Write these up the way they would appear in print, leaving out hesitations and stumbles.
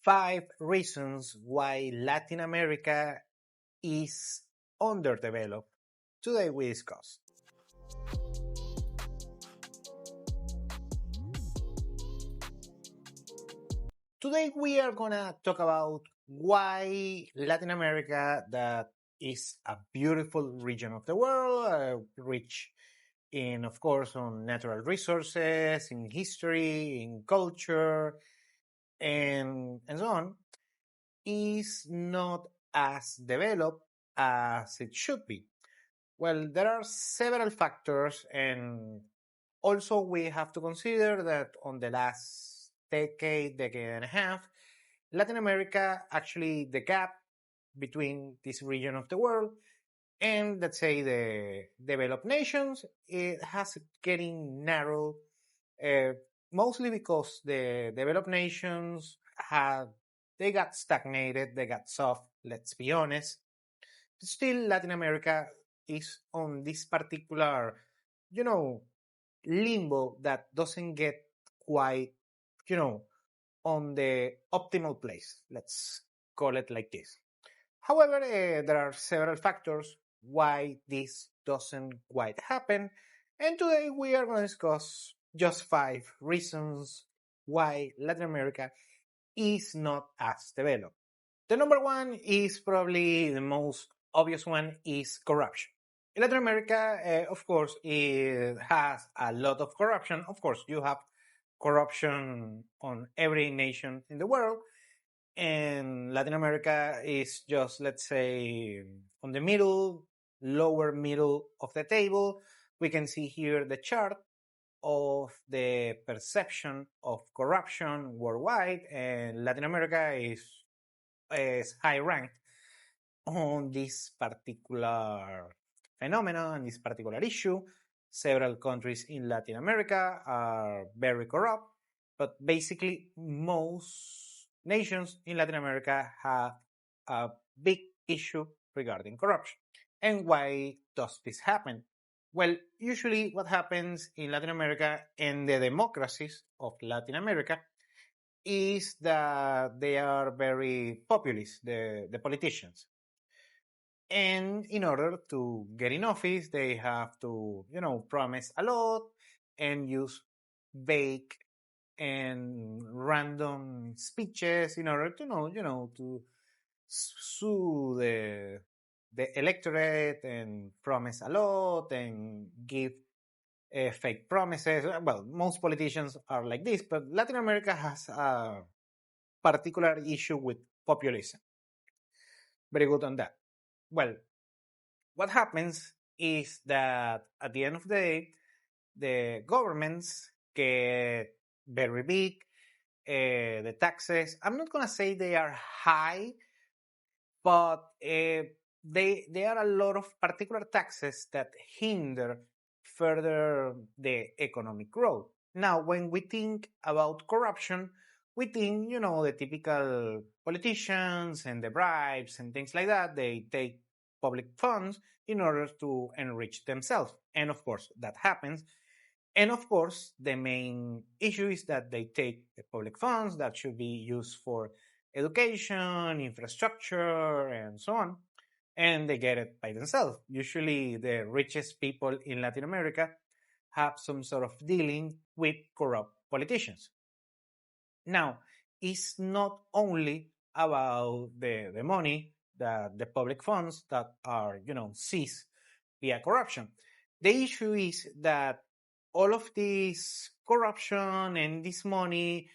5 reasons why Latin America is underdeveloped. Today we discuss. Today we are gonna talk about why Latin America, that is a beautiful region of the world, rich in, of course, on natural resources, in history, in culture, and so on, is not as developed as it should be. Well, there are several factors, and also we have to consider that on the last decade and a half, Latin America, actually the gap between this region of the world and, let's say, the developed nations, it has getting narrow, uh, mostly because the developed nations they got stagnated, they got soft, let's be honest. Still, Latin America is on this particular, you know, limbo that doesn't get quite, you know, on the optimal place. Let's call it like this. However, there are several factors why this doesn't quite happen, and today we are going to discuss just 5 reasons why Latin America is not as developed. The number one is probably the most obvious one, is corruption. In Latin America, of course, it has a lot of corruption. Of course, you have corruption on every nation in the world, and Latin America is just, let's say, on the lower middle of the table. We can see here the chart of the perception of corruption worldwide, and Latin America is high ranked on this particular phenomenon, this particular issue. Several countries in Latin America are very corrupt, but basically most nations in Latin America have a big issue regarding corruption. And why does this happen? Well, usually what happens in Latin America and the democracies of Latin America is that they are very populist, the politicians. And in order to get in office, they have to, promise a lot and use vague and random speeches in order to to sue the electorate and promise a lot and give fake promises. Well, most politicians are like this, but Latin America has a particular issue with populism. Very good on that. Well, what happens is that at the end of the day, the governments get very big. The taxes, I'm not going to say they are high, but there are a lot of particular taxes that hinder further the economic growth. Now, when we think about corruption, we think, the typical politicians and the bribes and things like that. They take public funds in order to enrich themselves. And of course, that happens. And of course, the main issue is that they take the public funds that should be used for education, infrastructure, and so on, and they get it by themselves. Usually, the richest people in Latin America have some sort of dealing with corrupt politicians. Now, it's not only about the money, the public funds that are, seized via corruption. The issue is that all of this corruption and this money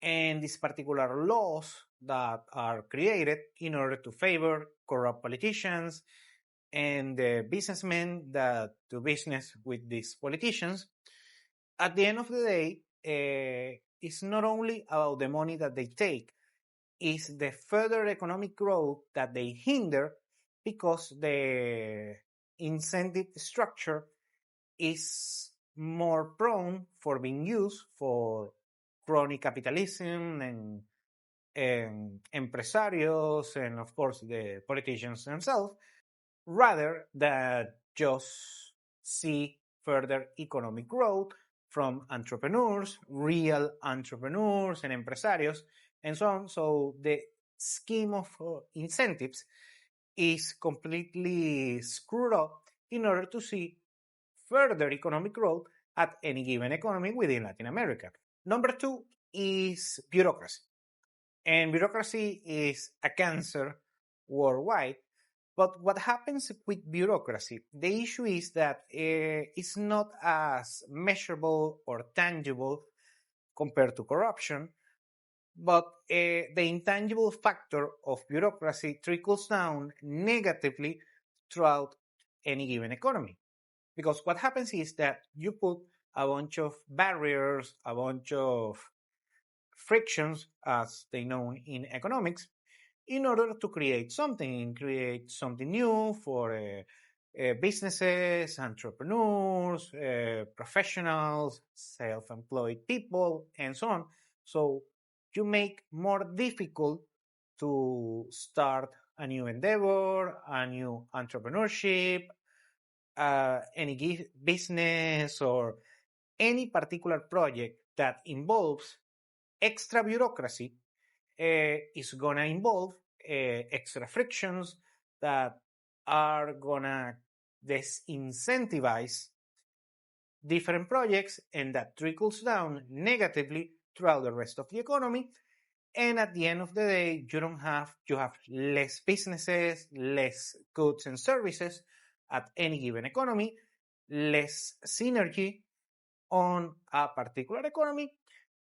and these particular laws that are created in order to favor corrupt politicians and the businessmen that do business with these politicians, at the end of the day, it's not only about the money that they take, it's the further economic growth that they hinder because the incentive structure is more prone for being used for crony capitalism and empresarios and, of course, the politicians themselves, rather than just see further economic growth from entrepreneurs, real entrepreneurs and empresarios, and so on. So the scheme of incentives is completely screwed up in order to see further economic growth at any given economy within Latin America. Number two is bureaucracy. And bureaucracy is a cancer worldwide. But what happens with bureaucracy? The issue is that it's not as measurable or tangible compared to corruption, but the intangible factor of bureaucracy trickles down negatively throughout any given economy. Because what happens is that you put a bunch of barriers, a bunch of frictions, as they know in economics, in order to create something new for businesses, entrepreneurs, professionals, self-employed people, and so on. So you make more difficult to start a new endeavor, a new entrepreneurship, any business, or any particular project that involves extra bureaucracy is going to involve extra frictions that are going to disincentivize different projects, and that trickles down negatively throughout the rest of the economy. And at the end of the day, you have less businesses, less goods and services at any given economy, less synergy on a particular economy.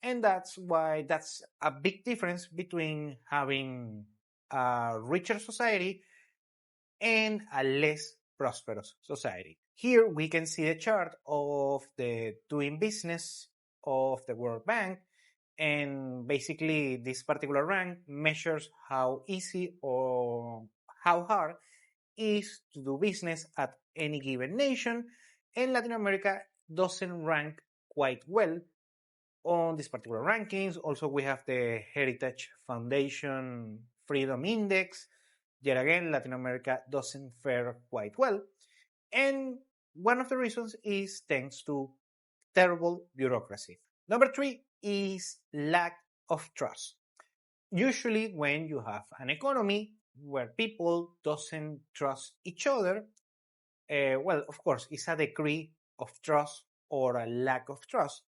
And that's why that's a big difference between having a richer society and a less prosperous society. Here we can see the chart of the doing business of the World Bank. And basically, this particular rank measures how easy or how hard is to do business at any given nation. And Latin America doesn't rank quite well on these particular rankings. Also, we have the Heritage Foundation Freedom Index. Yet again, Latin America doesn't fare quite well. And one of the reasons is thanks to terrible bureaucracy. Number three is lack of trust. Usually, when you have an economy where people doesn't trust each other, well, of course, it's a degree of trust or a lack of trust.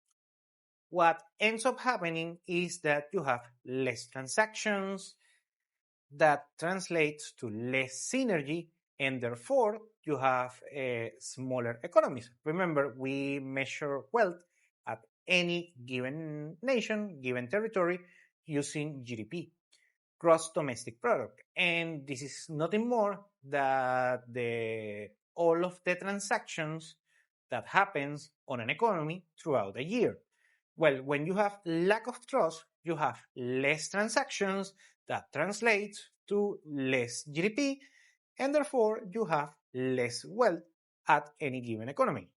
What ends up happening is that you have less transactions, that translates to less synergy, and therefore you have smaller economies. Remember, we measure wealth at any given nation, given territory, using GDP, gross domestic product. And this is nothing more than all of the transactions that happens on an economy throughout the year. Well, when you have lack of trust, you have less transactions that translates to less GDP, and therefore you have less wealth at any given economy.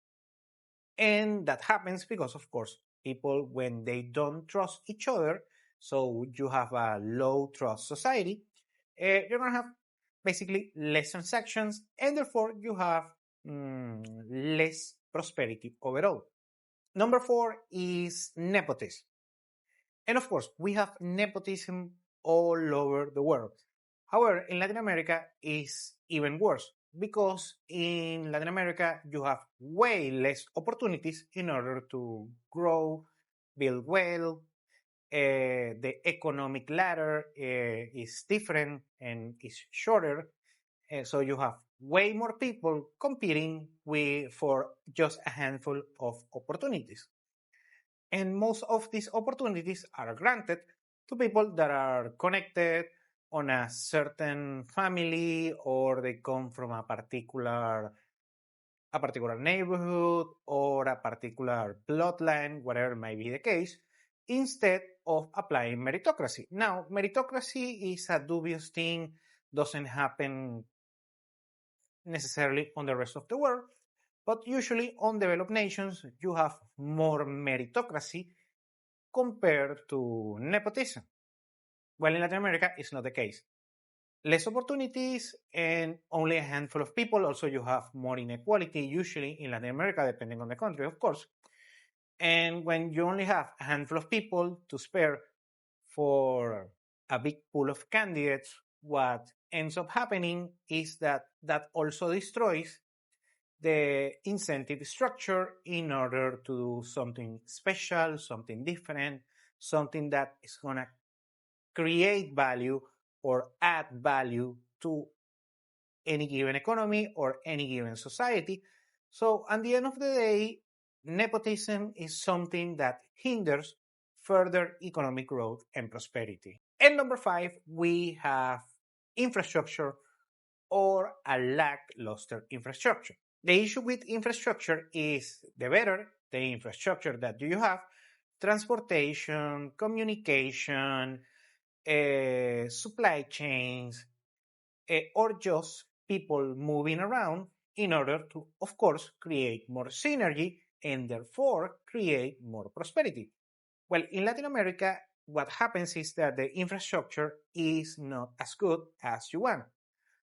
And that happens because, of course, people, when they don't trust each other, so you have a low trust society, you're going to have basically less transactions, and therefore you have less prosperity overall. Number four is nepotism. And of course, we have nepotism all over the world. However, in Latin America, it's even worse because in Latin America, you have way less opportunities in order to grow, build wealth. The economic ladder is different and is shorter. So you have way more people competing for just a handful of opportunities. And most of these opportunities are granted to people that are connected on a certain family, or they come from a particular neighborhood or a particular bloodline, whatever may be the case, instead of applying meritocracy. Now, meritocracy is a dubious thing, doesn't happen necessarily on the rest of the world, but usually on developed nations, you have more meritocracy compared to nepotism. Well, in Latin America, it's not the case. Less opportunities and only a handful of people. Also, you have more inequality, usually in Latin America, depending on the country, of course. And when you only have a handful of people to spare for a big pool of candidates, what ends up happening is that also destroys the incentive structure in order to do something special, something different, something that is going to create value or add value to any given economy or any given society. So, at the end of the day, nepotism is something that hinders further economic growth and prosperity. And number 5, we have infrastructure or a lackluster infrastructure. The issue with infrastructure is the better the infrastructure that you have, transportation, communication, supply chains, or just people moving around in order to, of course, create more synergy and therefore create more prosperity. Well, in Latin America, what happens is that the infrastructure is not as good as you want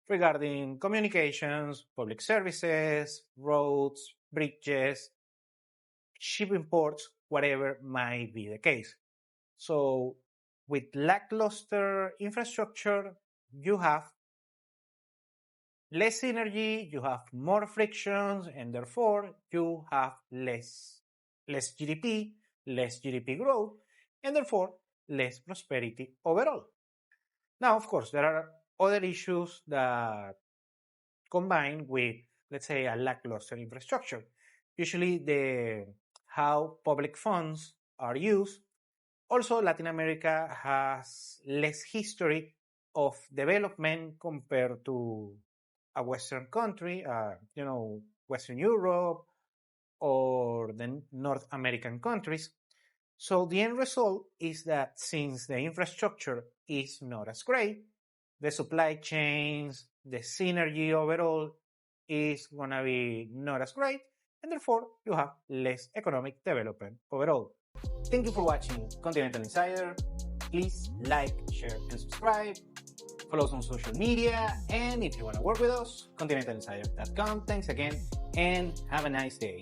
regarding communications, public services, roads, bridges, shipping ports, whatever might be the case. So, with lackluster infrastructure, you have less energy, you have more frictions, and therefore you have less GDP, less GDP growth, and therefore less prosperity overall. Now, of course, there are other issues that combine with, let's say, a lackluster infrastructure. Usually, how public funds are used. Also, Latin America has less history of development compared to a Western country, Western Europe or the North American countries. So the end result is that since the infrastructure is not as great, the supply chains, the synergy overall is going to be not as great, and therefore you have less economic development overall. Thank you for watching Continental Insider. Please like, share, and subscribe. Follow us on social media, and if you want to work with us, continentalinsider.com. Thanks again, and have a nice day.